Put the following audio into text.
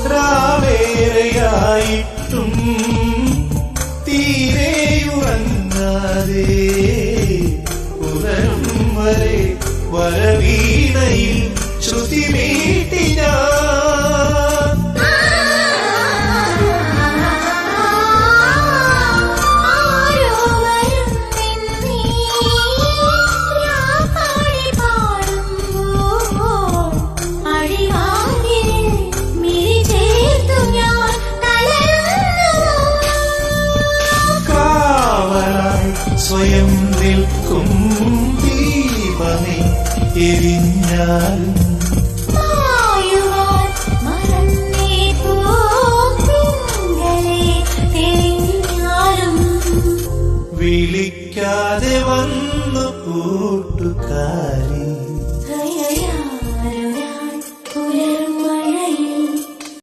രാവേറെയായിട്ടും തീരെയുറങ്ങാതെ പുലരും വരെ വരവീണയിൽ ശ്രുതി മീട്ടി സ്വയം നിൽക്കും ദീപമേ എരിഞ്ഞാലും വിളിക്കാതെ വന്നു കൂട്ടുകാരി.